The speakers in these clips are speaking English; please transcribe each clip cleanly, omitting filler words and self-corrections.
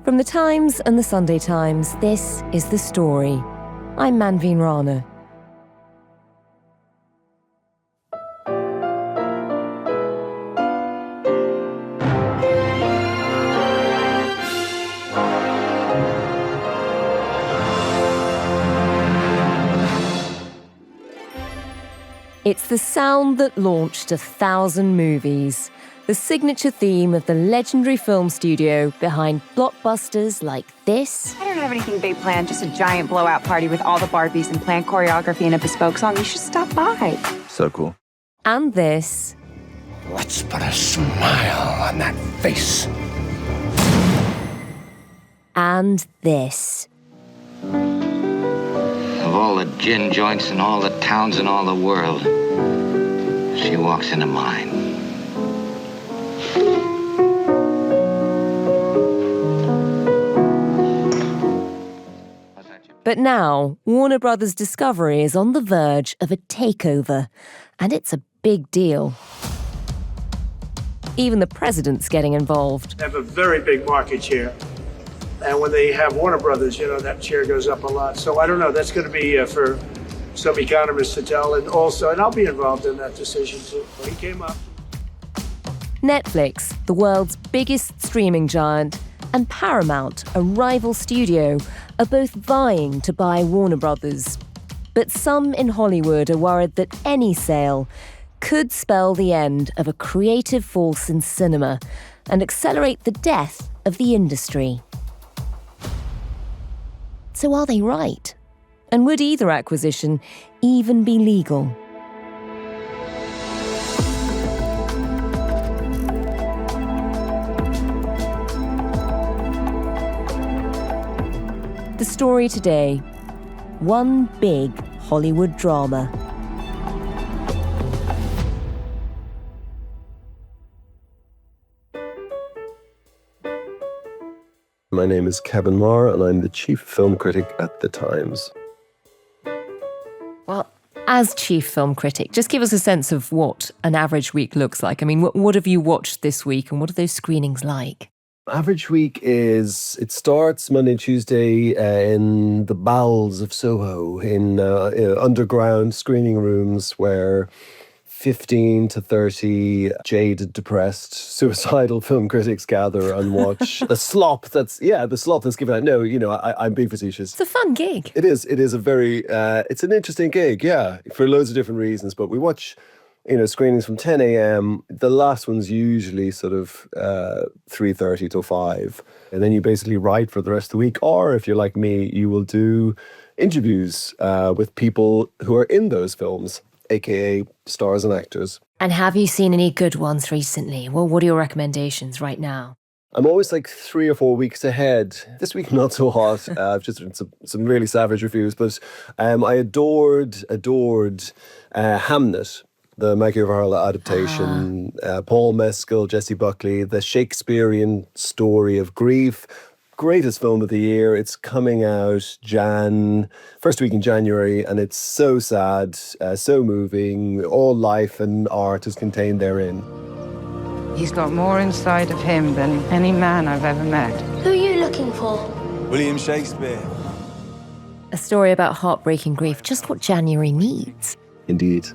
From the Times and the Sunday Times, this is The Story. I'm Manveen Rana. It's the sound that launched 1,000 movies, the signature theme of the legendary film studio behind blockbusters like this. I don't have anything big planned, just a giant blowout party with all the Barbies and planned choreography and a bespoke song. You should stop by. So cool. And this. Let's put a smile on that face. And this. Of all the gin joints in all the towns in all the world, she walks into mine. But now, Warner Brothers Discovery is on the verge of a takeover, and it's a big deal. Even the president's getting involved. They have a very big market share. And when they have Warner Brothers, that share goes up a lot. So I don't know, that's going to be for some economists to tell. And I'll be involved in that decision too. He came up. Netflix, the world's biggest streaming giant, and Paramount, a rival studio, are both vying to buy Warner Brothers. But some in Hollywood are worried that any sale could spell the end of a creative force in cinema and accelerate the death of the industry. So are they right? And would either acquisition even be legal? The story today, one big Hollywood drama. My name is Kevin Maher, and I'm the chief film critic at The Times. Well, as chief film critic, just give us a sense of what an average week looks like. I mean, what have you watched this week, and what are those screenings like? Average week it starts Monday and Tuesday in the bowels of Soho, in underground screening rooms where 15 to 30 jaded, depressed, suicidal film critics gather and watch the slop that's given out. No, I'm being facetious. It's a fun gig. It is a very, it's an interesting gig, yeah, for loads of different reasons. But we watch, screenings from 10 a.m. The last one's usually sort of 3:30 till 5. And then you basically write for the rest of the week. Or if you're like me, you will do interviews with people who are in those films, aka stars and actors. And have you seen any good ones recently? Well, what are your recommendations right now? I'm always like 3 or 4 weeks ahead. This week, not so hot. I've just written some really savage reviews, but I adored Hamnet, the Maggie O'Farrell adaptation. Paul Mescal, Jessie Buckley, the Shakespearean story of grief. Greatest film of the year. It's coming out first week in January, and it's so sad, so moving. All life and art is contained therein. He's got more inside of him than any man I've ever met. Who are you looking for? William Shakespeare. A story about heartbreaking grief, just what January needs. Indeed.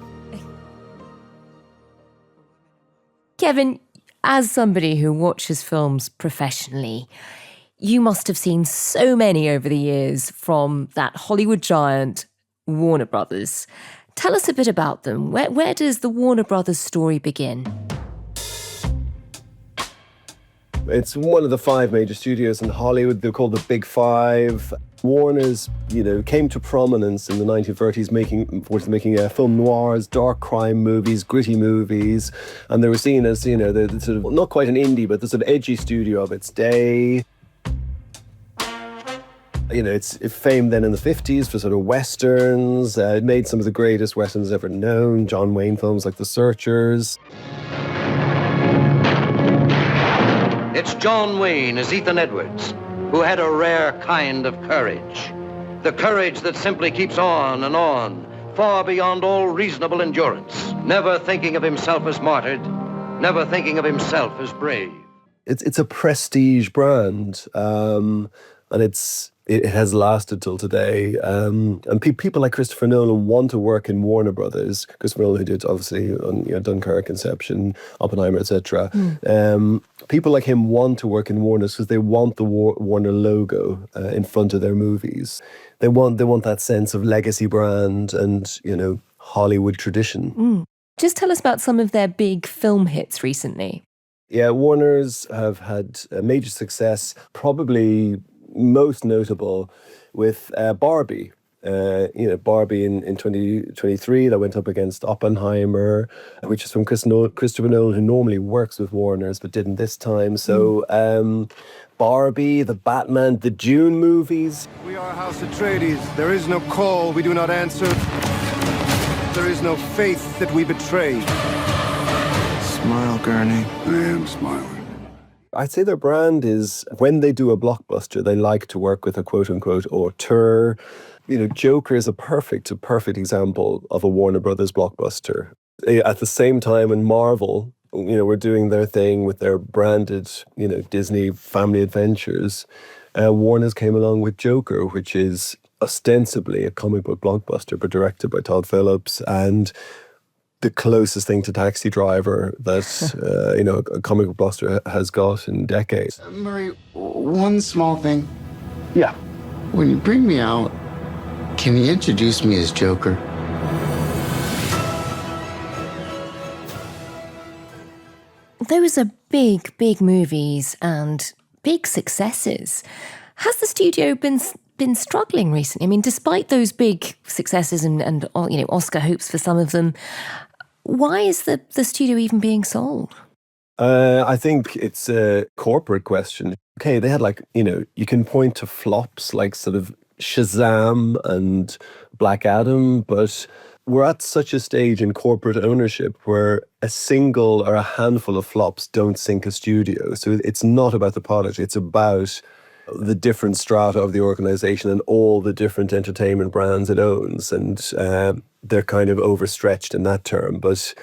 Kevin, as somebody who watches films professionally, you must have seen so many over the years from that Hollywood giant, Warner Brothers. Tell us a bit about them. Where does the Warner Brothers story begin? It's one of the 5 major studios in Hollywood. They're called the Big Five. Warner's, came to prominence in the 1930s, making film noirs, dark crime movies, gritty movies, and they were seen as, the sort of not quite an indie, but the sort of edgy studio of its day. It's famed then in the 50s for sort of westerns. It made some of the greatest westerns ever known. John Wayne films like The Searchers. It's John Wayne as Ethan Edwards, who had a rare kind of courage. The courage that simply keeps on, far beyond all reasonable endurance, never thinking of himself as martyred, never thinking of himself as brave. it's a prestige brand, and it has lasted till today. And people like Christopher Nolan want to work in Warner Brothers. Christopher Nolan, who did obviously Dunkirk, Inception, Oppenheimer, etc. People like him want to work in Warner because they want the Warner logo in front of their movies. They want that sense of legacy brand and Hollywood tradition. Just tell us about some of their big film hits recently. Yeah, Warner's have had a major success, probably most notable with Barbie. Barbie in 2023 that went up against Oppenheimer, which is from Christopher Nolan, who normally works with Warner's but didn't this time. So Barbie, the Batman, the Dune movies. We are House Atreides. There is no call we do not answer. There is no faith that we betray. Smile, Gurney. I am smiling. I'd say their brand is, when they do a blockbuster, they like to work with a quote-unquote auteur. Joker is a perfect example of a Warner Brothers blockbuster. At the same time, when Marvel, were doing their thing with their branded, Disney family adventures, Warner's came along with Joker, which is ostensibly a comic book blockbuster, but directed by Todd Phillips, and the closest thing to Taxi Driver that a comic book blockbuster has got in decades. Murray, one small thing. Yeah. When you bring me out, can you introduce me as Joker? Those are big, big movies and big successes. Has the studio been struggling recently? I mean, despite those big successes and Oscar hopes for some of them, why is the studio even being sold? I think it's a corporate question. Okay, they had you can point to flops like sort of Shazam and Black Adam, but we're at such a stage in corporate ownership where a single or a handful of flops don't sink a studio. So it's not about the product, it's about the different strata of the organization and all the different entertainment brands it owns. And they're kind of overstretched in that term. But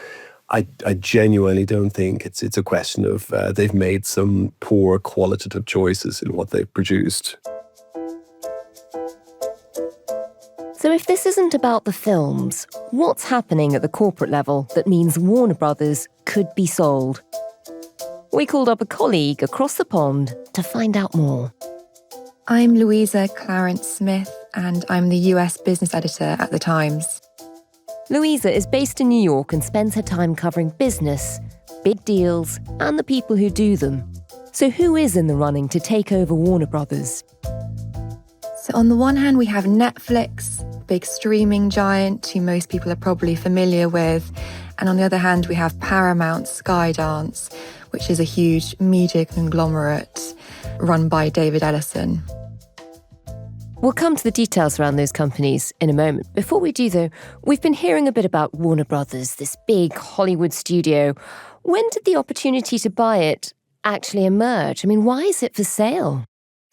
I genuinely don't think it's a question of they've made some poor qualitative choices in what they've produced. So if this isn't about the films, what's happening at the corporate level that means Warner Brothers could be sold? We called up a colleague across the pond to find out more. I'm Louisa Clarence-Smith, and I'm the US business editor at The Times. Louisa is based in New York and spends her time covering business, big deals, and the people who do them. So who is in the running to take over Warner Brothers? So on the one hand, we have Netflix, big streaming giant who most people are probably familiar with. And on the other hand, we have Paramount Skydance, which is a huge media conglomerate run by David Ellison. We'll come to the details around those companies in a moment. Before we do, though, we've been hearing a bit about Warner Brothers, this big Hollywood studio. When did the opportunity to buy it actually emerge? I mean, why is it for sale?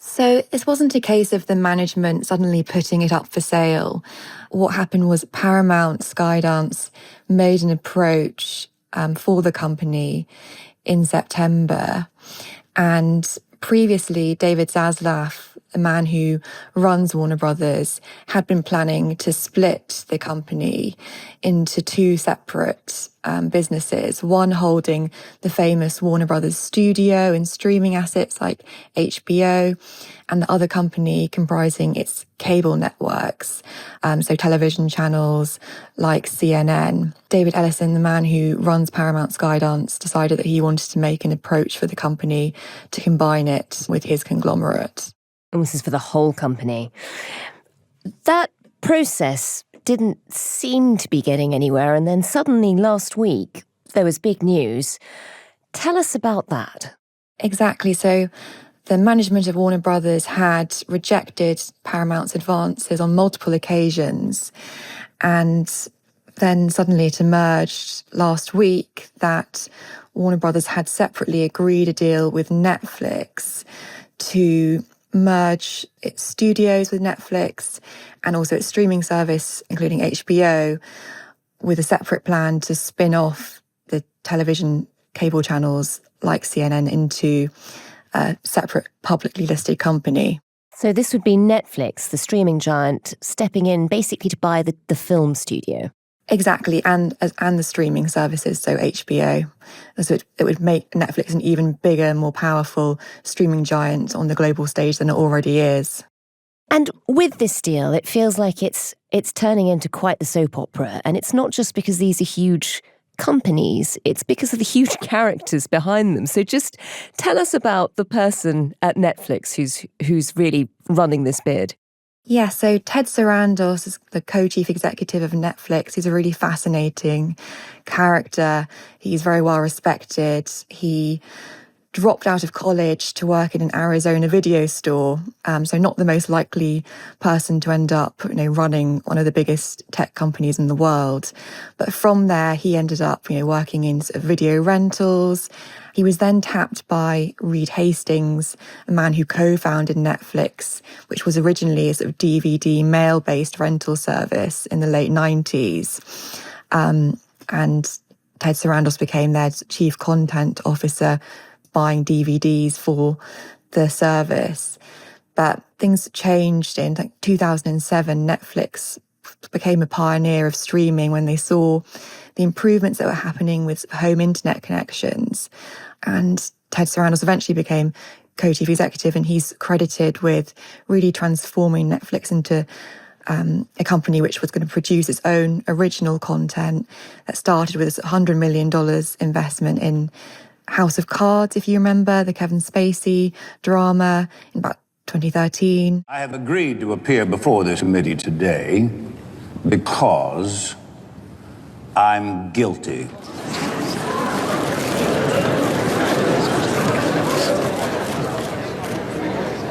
So it wasn't a case of the management suddenly putting it up for sale. What happened was Paramount Skydance made an approach for the company in September. And previously, David Zaslav, the man who runs Warner Brothers, had been planning to split the company into two separate businesses, one holding the famous Warner Brothers studio and streaming assets like HBO, and the other company comprising its cable networks, so television channels like CNN. David Ellison, the man who runs Paramount Skydance, decided that he wanted to make an approach for the company to combine it with his conglomerate. And this is for the whole company. That process didn't seem to be getting anywhere, and then suddenly last week there was big news. Tell us about that. Exactly. So the management of Warner Brothers had rejected Paramount's advances on multiple occasions, and then suddenly it emerged last week that Warner Brothers had separately agreed a deal with Netflix to merge its studios with Netflix and also its streaming service, including HBO, with a separate plan to spin off the television cable channels like CNN into a separate publicly listed company. So this would be Netflix, the streaming giant, stepping in basically to buy the film studio. Exactly, and the streaming services, so HBO. So it would make Netflix an even bigger, more powerful streaming giant on the global stage than it already is. And with this deal, it feels like it's turning into quite the soap opera. And it's not just because these are huge companies, it's because of the huge characters behind them. So just tell us about the person at Netflix who's really running this bid. Yeah, so Ted Sarandos is the co-chief executive of Netflix. He's a really fascinating character. He's very well respected. He dropped out of college to work in an Arizona video store. So not the most likely person to end up, running one of the biggest tech companies in the world. But from there, he ended up, working in sort of video rentals. He was then tapped by Reed Hastings, a man who co-founded Netflix, which was originally a sort of DVD mail-based rental service in the late 90s. And Ted Sarandos became their chief content officer, buying DVDs for the service. But things changed in 2007. Netflix became a pioneer of streaming when they saw the improvements that were happening with home internet connections. And Ted Sarandos eventually became co-chief executive, and he's credited with really transforming Netflix into a company which was going to produce its own original content that started with a $100 million investment in House of Cards, if you remember, the Kevin Spacey drama in about 2013. I have agreed to appear before this committee today because I'm guilty.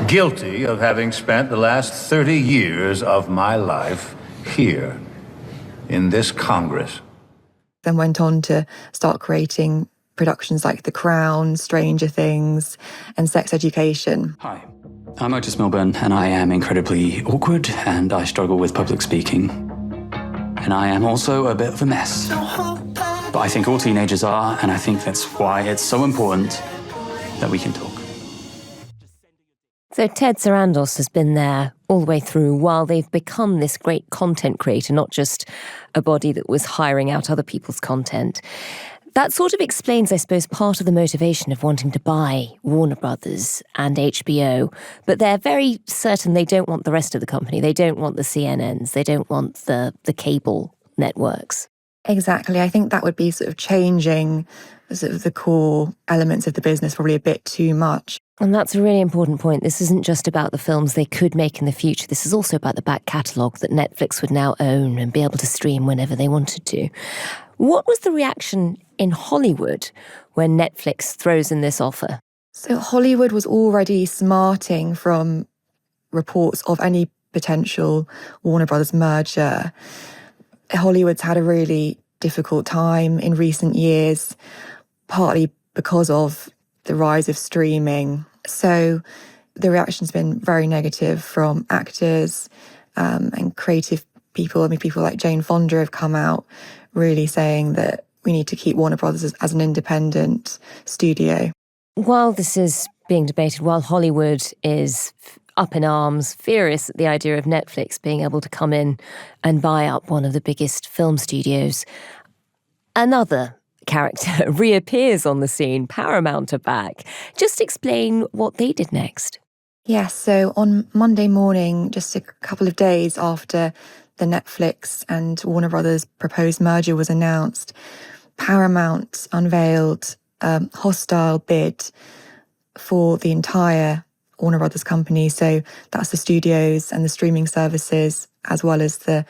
Guilty of having spent the last 30 years of my life here in this Congress. Then went on to start creating productions like The Crown, Stranger Things, and Sex Education. Hi, I'm Otis Milburn, and I am incredibly awkward, and I struggle with public speaking. And I am also a bit of a mess. But I think all teenagers are, and I think that's why it's so important that we can talk. So Ted Sarandos has been there all the way through while they've become this great content creator, not just a body that was hiring out other people's content. That sort of explains, I suppose, part of the motivation of wanting to buy Warner Brothers and HBO, but they're very certain they don't want the rest of the company. They don't want the CNNs. They don't want the cable networks. Exactly. I think that would be sort of changing sort of the core elements of the business probably a bit too much. And that's a really important point. This isn't just about the films they could make in the future. This is also about the back catalogue that Netflix would now own and be able to stream whenever they wanted to. What was the reaction in Hollywood when Netflix throws in this offer? So Hollywood was already smarting from reports of any potential Warner Brothers merger. Hollywood's had a really difficult time in recent years, partly because of the rise of streaming. So the reaction's been very negative from actors and creative people. I mean, people like Jane Fonda have come out really saying that we need to keep Warner Brothers as an independent studio. While this is being debated, while Hollywood is up in arms, furious at the idea of Netflix being able to come in and buy up one of the biggest film studios, another character reappears on the scene. Paramount are back. Just explain what they did next. Yes, so on Monday morning, just a couple of days after the Netflix and Warner Brothers proposed merger was announced, Paramount unveiled a hostile bid for the entire Warner Brothers company. So that's the studios and the streaming services, as well as the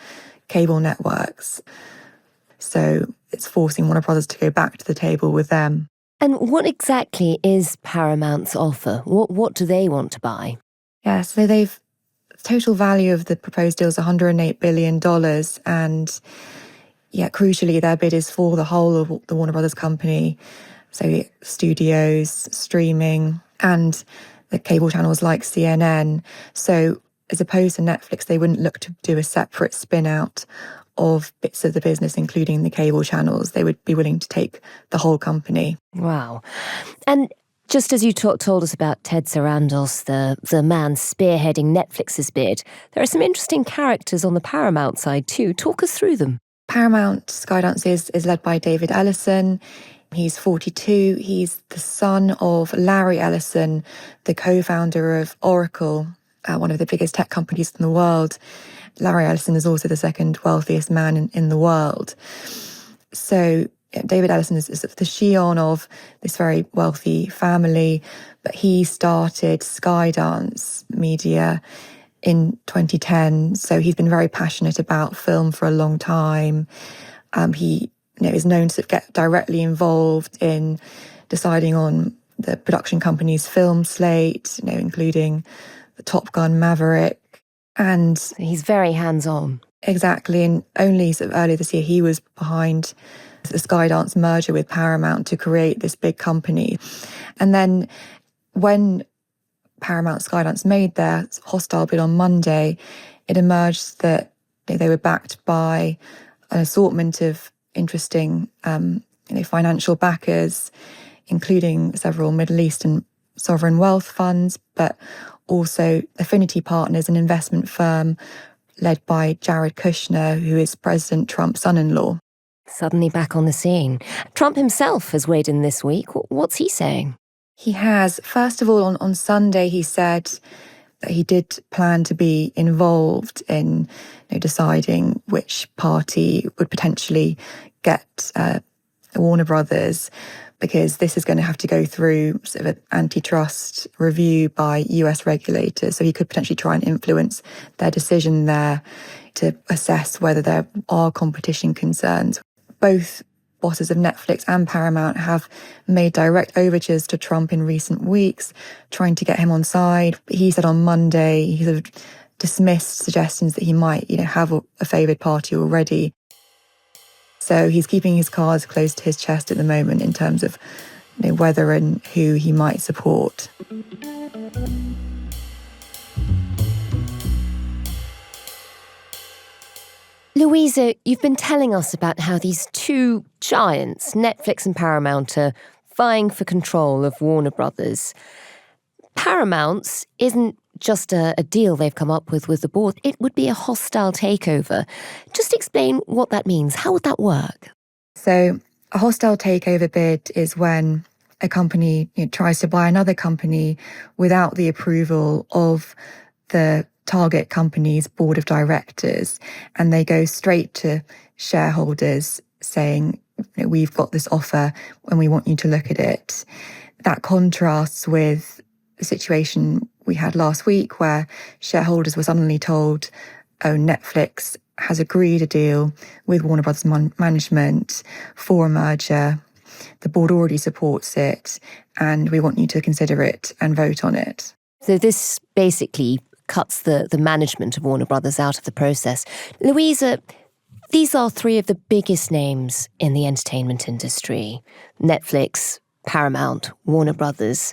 cable networks. So it's forcing Warner Brothers to go back to the table with them. And what exactly is Paramount's offer? What do they want to buy? Yeah, so the total value of the proposed deal is $108 billion. And yeah, crucially, their bid is for the whole of the Warner Brothers company. So studios, streaming, and the cable channels like CNN. So as opposed to Netflix, they wouldn't look to do a separate spin out of bits of the business, including the cable channels. They would be willing to take the whole company. Wow. And just as you told us about Ted Sarandos, the man spearheading Netflix's bid, there are some interesting characters on the Paramount side too. Talk us through them. Paramount Skydance is led by David Ellison. He's 42. He's the son of Larry Ellison, the co-founder of Oracle, one of the biggest tech companies in the world. Larry Ellison is also the second wealthiest man in the world. So David Ellison is the scion of this very wealthy family, but he started Skydance Media in 2010. So he's been very passionate about film for a long time. He is known to get directly involved in deciding on the production company's film slate, including the Top Gun Maverick. And he's very hands-on. Exactly. And only sort of earlier this year, he was behind the Skydance merger with Paramount to create this big company. And then when Paramount Skydance made their hostile bid on Monday, it emerged that they were backed by an assortment of interesting financial backers, including several Middle Eastern sovereign wealth funds, but also affinity partners, an investment firm led by Jared Kushner, who is President Trump's son-in-law. Suddenly back on the scene. Trump himself has weighed in this week. What's he saying? He has. First of all, on Sunday, he said that he did plan to be involved in deciding which party would potentially get Warner Brothers, because this is going to have to go through sort of an antitrust review by US regulators. So he could potentially try and influence their decision there to assess whether there are competition concerns. Both bosses of Netflix and Paramount have made direct overtures to Trump in recent weeks, trying to get him on side. But he said on Monday, he sort of dismissed suggestions that he might, have a favoured party already. So he's keeping his cards close to his chest at the moment in terms of whether and who he might support. Louisa, you've been telling us about how these two giants, Netflix and Paramount, are vying for control of Warner Brothers. Paramount's isn't just a deal they've come up with the board. It would be a hostile takeover. Just explain what that means. How would that work? So a hostile takeover bid is when a company tries to buy another company without the approval of the target company's board of directors, and they go straight to shareholders saying, we've got this offer and we want you to look at it. That contrasts with the situation we had last week where shareholders were suddenly told, oh, Netflix has agreed a deal with Warner Brothers management for a merger. The board already supports it, and we want you to consider it and vote on it. So this basically cuts the management of Warner Brothers out of the process. Louisa, these are three of the biggest names in the entertainment industry. Netflix, Paramount, Warner Brothers.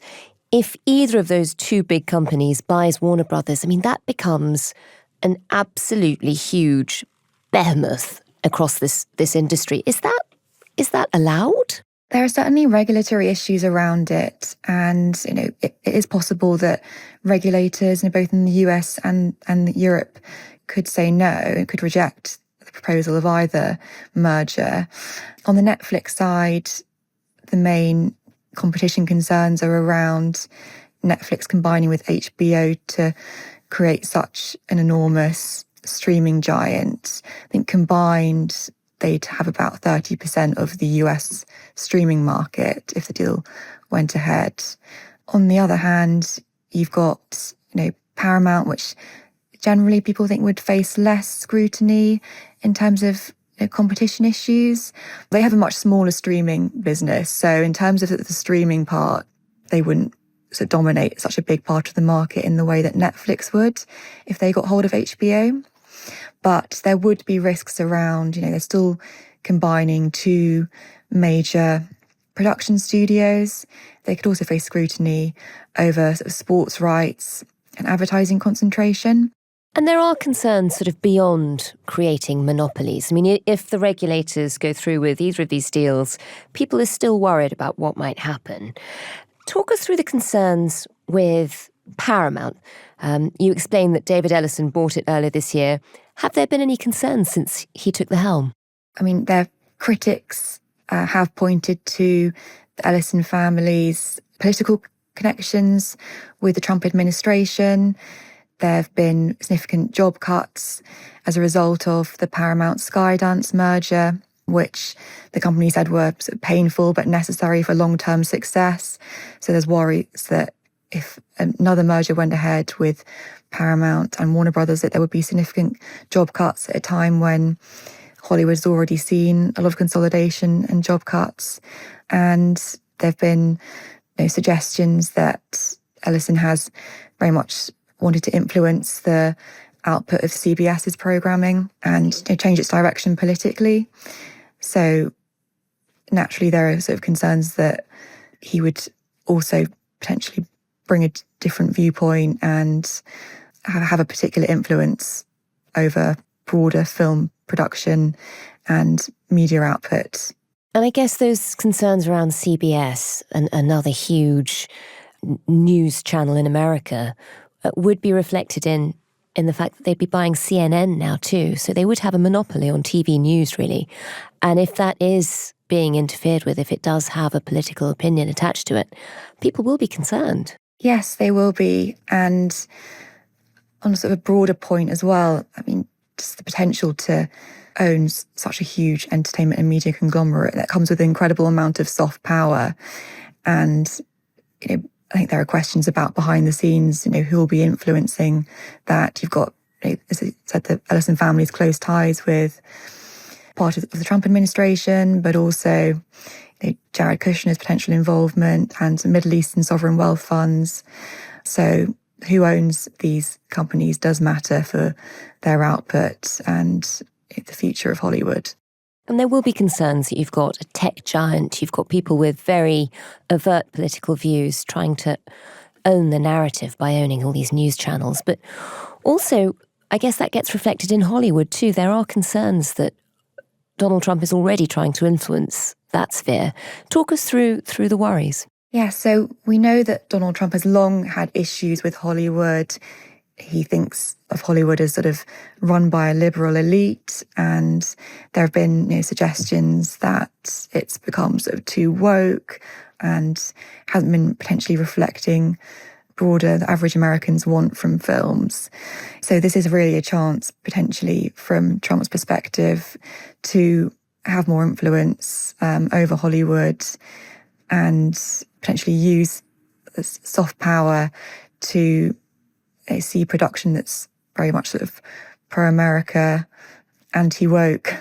If either of those two big companies buys Warner Brothers, that becomes an absolutely huge behemoth across this industry. Is that allowed? There are certainly regulatory issues around it, and it is possible that regulators, both in the US and Europe, could say no, could reject the proposal of either merger. On the Netflix side, the main competition concerns are around Netflix combining with HBO to create such an enormous streaming giant. I think combined, they'd have about 30% of the US streaming market if the deal went ahead. On the other hand, you've got, Paramount, which generally people think would face less scrutiny in terms of competition issues. They have a much smaller streaming business. So in terms of the streaming part, they wouldn't sort of dominate such a big part of the market in the way that Netflix would if they got hold of HBO. But there would be risks around, they're still combining two major production studios. They could also face scrutiny over sort of sports rights and advertising concentration. And there are concerns sort of beyond creating monopolies. I mean, if the regulators go through with either of these deals, people are still worried about what might happen. Talk us through the concerns with Paramount. You explained that David Ellison bought it earlier this year. Have there been any concerns since he took the helm? I mean, their critics have pointed to the Ellison family's political connections with the Trump administration. There have been significant job cuts as a result of the Paramount Skydance merger, which the company said were sort of painful but necessary for long-term success. So there's worries that if another merger went ahead with Paramount and Warner Brothers, that there would be significant job cuts at a time when Hollywood's already seen a lot of consolidation and job cuts. And there have been suggestions that Ellison has very much wanted to influence the output of CBS's programming and change its direction politically. So naturally, there are sort of concerns that he would also potentially bring a different viewpoint and have a particular influence over broader film production and media output. And I guess those concerns around CBS, another huge news channel in America, would be reflected in the fact that they'd be buying CNN now too. So they would have a monopoly on TV news, really. And if that is being interfered with, if it does have a political opinion attached to it, people will be concerned. Yes, they will be. And on sort of a broader point as well, I mean, just the potential to own such a huge entertainment and media conglomerate that comes with an incredible amount of soft power. And, I think there are questions about behind the scenes, who will be influencing that. You've got, as I said, the Ellison family's close ties with part of the Trump administration, but also Jared Kushner's potential involvement and some Middle Eastern sovereign wealth funds. So who owns these companies does matter for their output and the future of Hollywood. And there will be concerns that you've got a tech giant, you've got people with very overt political views trying to own the narrative by owning all these news channels. But also, I guess that gets reflected in Hollywood too. There are concerns that Donald Trump is already trying to influence that sphere. Talk us through the worries. Yeah, so we know that Donald Trump has long had issues with Hollywood. He thinks of Hollywood as sort of run by a liberal elite, and there have been suggestions that it's become sort of too woke and hasn't been potentially reflecting broader the average Americans want from films. So this is really a chance, potentially, from Trump's perspective, to have more influence over Hollywood and potentially use this soft power to see production that's very much sort of pro-America, anti-woke,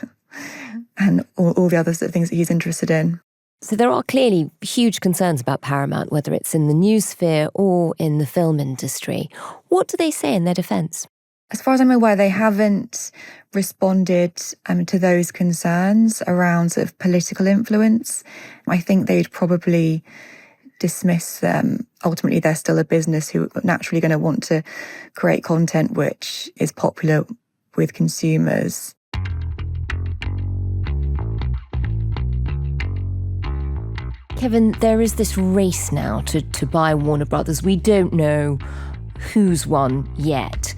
and all the other sort of things that he's interested in. So there are clearly huge concerns about Paramount, whether it's in the news sphere or in the film industry. What do they say in their defence? As far as I'm aware, they haven't responded to those concerns around sort of political influence. I think they'd probably dismiss them. Ultimately, they're still a business who are naturally going to want to create content which is popular with consumers. Kevin, there is this race now to buy Warner Brothers. We don't know who's won yet.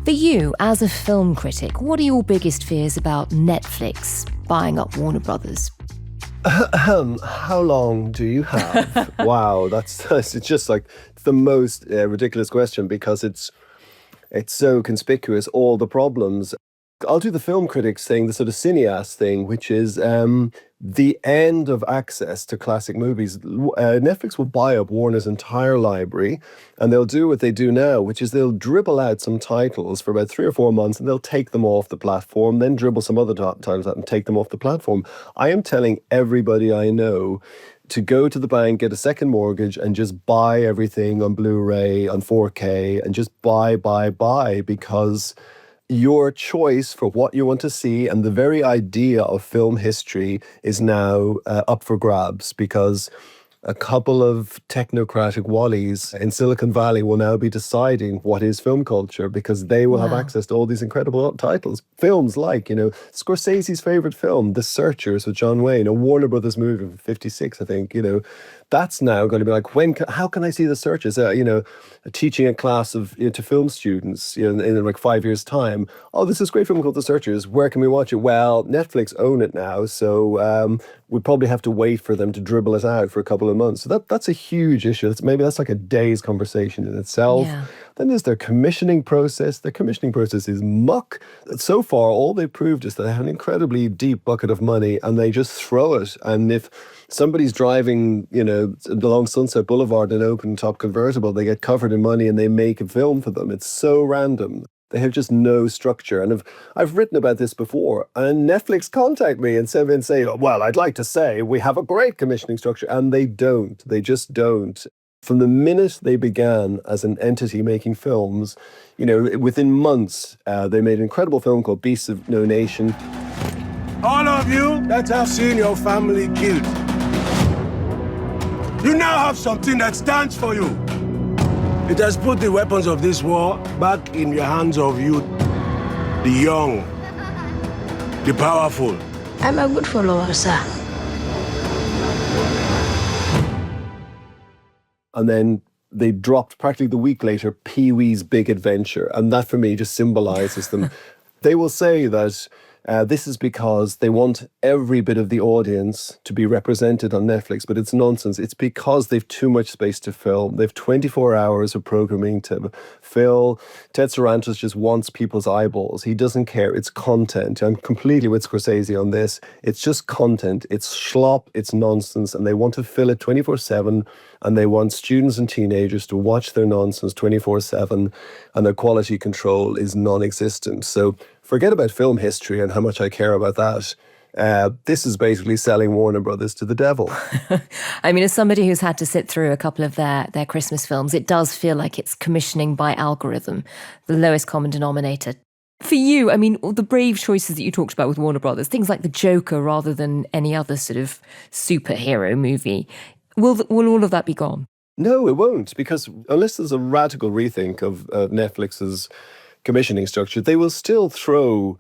For you, as a film critic, what are your biggest fears about Netflix buying up Warner Brothers? How long do you have? Wow, that's it's just like the most ridiculous question because it's so conspicuous, all the problems. I'll do the film critics thing, the sort of cineast thing, which is the end of access to classic movies. Netflix will buy up Warner's entire library, and they'll do what they do now, which is they'll dribble out some titles for about 3 or 4 months, and they'll take them off the platform, then dribble some other titles out and take them off the platform. I am telling everybody I know to go to the bank, get a second mortgage, and just buy everything on Blu-ray, on 4K, and just buy, because your choice for what you want to see and the very idea of film history is now up for grabs, because a couple of technocratic Wallies in Silicon Valley will now be deciding what is film culture, because they will have access to all these incredible titles. Films like, Scorsese's favourite film, The Searchers with John Wayne, a Warner Brothers movie from 56, I think, that's now going to be like, how can I see The Searchers? Teaching a class of to film students in like 5 years' time. Oh, this is a great film called The Searchers. Where can we watch it? Well, Netflix own it now, so we probably have to wait for them to dribble it out for a couple of months. So that's a huge issue. Maybe that's like a day's conversation in itself. Yeah. Then there's their commissioning process. Their commissioning process is muck. So far, all they've proved is that they have an incredibly deep bucket of money and they just throw it. And if somebody's driving, along Sunset Boulevard in an open-top convertible, they get covered in money and they make a film for them. It's so random. They have just no structure. And I've written about this before, and Netflix contact me and say, well, I'd like to say we have a great commissioning structure. And they don't. They just don't. From the minute they began as an entity making films, within months, they made an incredible film called Beasts of No Nation. All of you that have seen your family killed, you now have something that stands for you. It has put the weapons of this war back in your hands of you, the young, the powerful. I'm a good follower, sir. And then they dropped practically the week later Pee-wee's Big Adventure. And that for me just symbolizes them. They will say that this is because they want every bit of the audience to be represented on Netflix, but it's nonsense. It's because they've too much space to film. They've 24 hours of programming to fill. Ted Sarandos just wants people's eyeballs. He doesn't care. It's content. I'm completely with Scorsese on this. It's just content. It's schlop. It's nonsense. And they want to fill it 24/7. And they want students and teenagers to watch their nonsense 24/7. And their quality control is non-existent. So forget about film history and how much I care about that. This is basically selling Warner Brothers to the devil. I mean, as somebody who's had to sit through a couple of their Christmas films, it does feel like it's commissioning by algorithm, the lowest common denominator. For you, I mean, all the brave choices that you talked about with Warner Brothers, things like The Joker rather than any other sort of superhero movie, will all of that be gone? No, it won't, because unless there's a radical rethink of Netflix's commissioning structure, they will still throw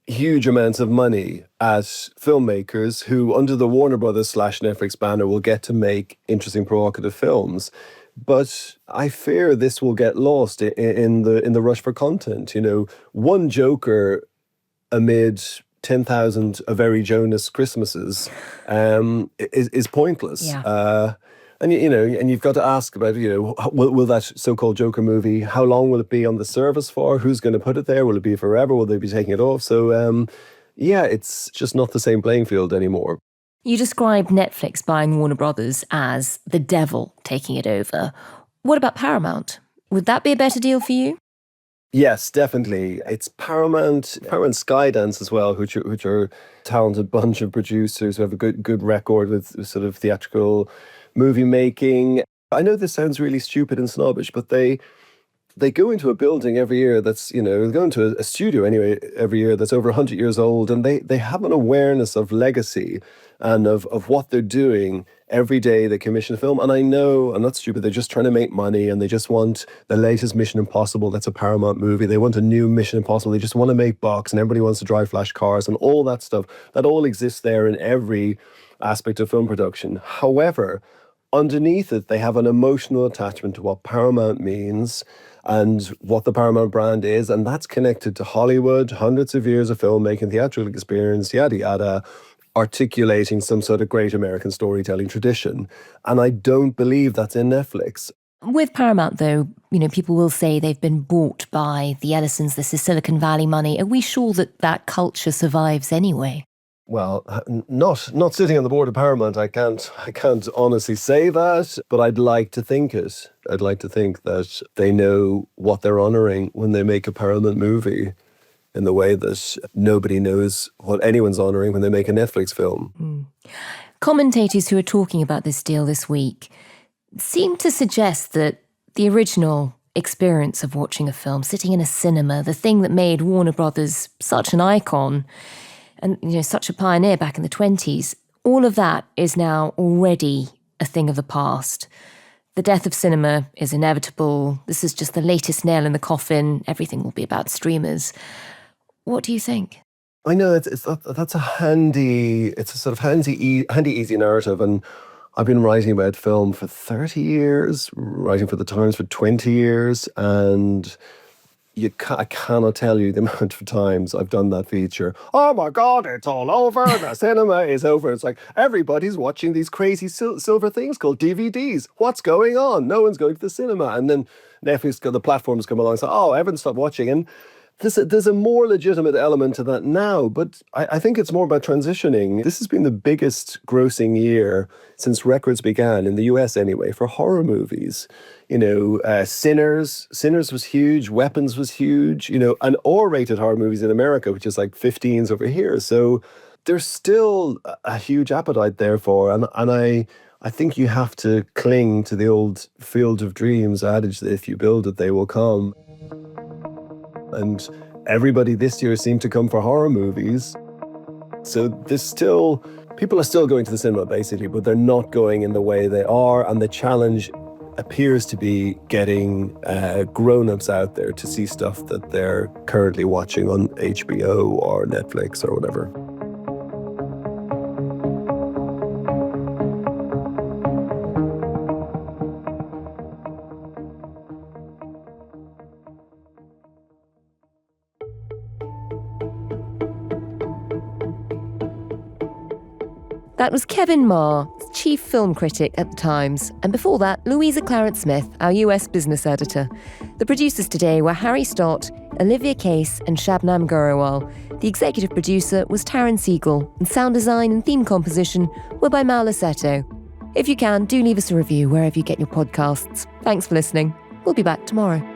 huge amounts of money at filmmakers who, under the Warner Brothers / Netflix banner, will get to make interesting, provocative films. But I fear this will get lost in the rush for content. One Joker amid 10,000 A Very Jonas Christmases is pointless. Yeah. And you've got to ask about, will that so-called Joker movie, how long will it be on the service for? Who's going to put it there? Will it be forever? Will they be taking it off? So, it's just not the same playing field anymore. You described Netflix buying Warner Brothers as the devil taking it over. What about Paramount? Would that be a better deal for you? Yes, definitely. It's Paramount Skydance as well, which are a talented bunch of producers who have a good record with sort of theatrical movie making. I know this sounds really stupid and snobbish, but they go into a building every year that's, they go into a studio anyway every year that's over 100 years old, and they have an awareness of legacy and of what they're doing every day. They commission a film, and I know, I'm not stupid, they're just trying to make money, and they just want the latest Mission Impossible. That's a Paramount movie. They want a new Mission Impossible. They just want to make bucks, and everybody wants to drive flash cars and all that stuff. That all exists there in every aspect of film production. However, underneath it, they have an emotional attachment to what Paramount means and what the Paramount brand is, and that's connected to Hollywood, hundreds of years of filmmaking, theatrical experience, yada, yada, articulating some sort of great American storytelling tradition. And I don't believe that's in Netflix. With Paramount, though, people will say they've been bought by the Ellisons. This is Silicon Valley money. Are we sure that culture survives anyway? Well, not sitting on the board of Paramount, I can't honestly say that, but I'd like to think it. I'd like to think that they know what they're honouring when they make a Paramount movie, in the way that nobody knows what anyone's honouring when they make a Netflix film. Commentators who are talking about this deal this week seem to suggest that the original experience of watching a film, sitting in a cinema, the thing that made Warner Brothers such an icon and such a pioneer back in the 20s, all of that is now already a thing of the past. The death of cinema is inevitable. This is just the latest nail in the coffin. Everything will be about streamers. What do you think? I know that's a handy, it's a sort of handy, easy narrative. And I've been writing about film for 30 years, writing for The Times for 20 years. And I cannot tell you the amount of times I've done that feature. Oh my God, it's all over. The cinema is over. It's like everybody's watching these crazy silver things called DVDs. What's going on? No one's going to the cinema. And then Netflix, the platforms come along and say, oh, everyone stopped watching. And there's a more legitimate element to that now, but I think it's more about transitioning. This has been the biggest grossing year since records began, in the US anyway, for horror movies. Sinners was huge, Weapons was huge, and R-rated horror movies in America, which is like 15s over here. So there's still a huge appetite there for, and I think you have to cling to the old Field of Dreams adage that if you build it, they will come. And everybody this year seemed to come for horror movies. So people are still going to the cinema basically, but they're not going in the way they are. And the challenge appears to be getting grown-ups out there to see stuff that they're currently watching on HBO or Netflix or whatever. That was Kevin Maher, chief film critic at The Times, and before that, Louisa Clarence-Smith, our US business editor. The producers today were Harry Stott, Olivia Case and Shabnam Gurewal. The executive producer was Taryn Siegel, and sound design and theme composition were by Mal Assetto. If you can, do leave us a review wherever you get your podcasts. Thanks for listening. We'll be back tomorrow.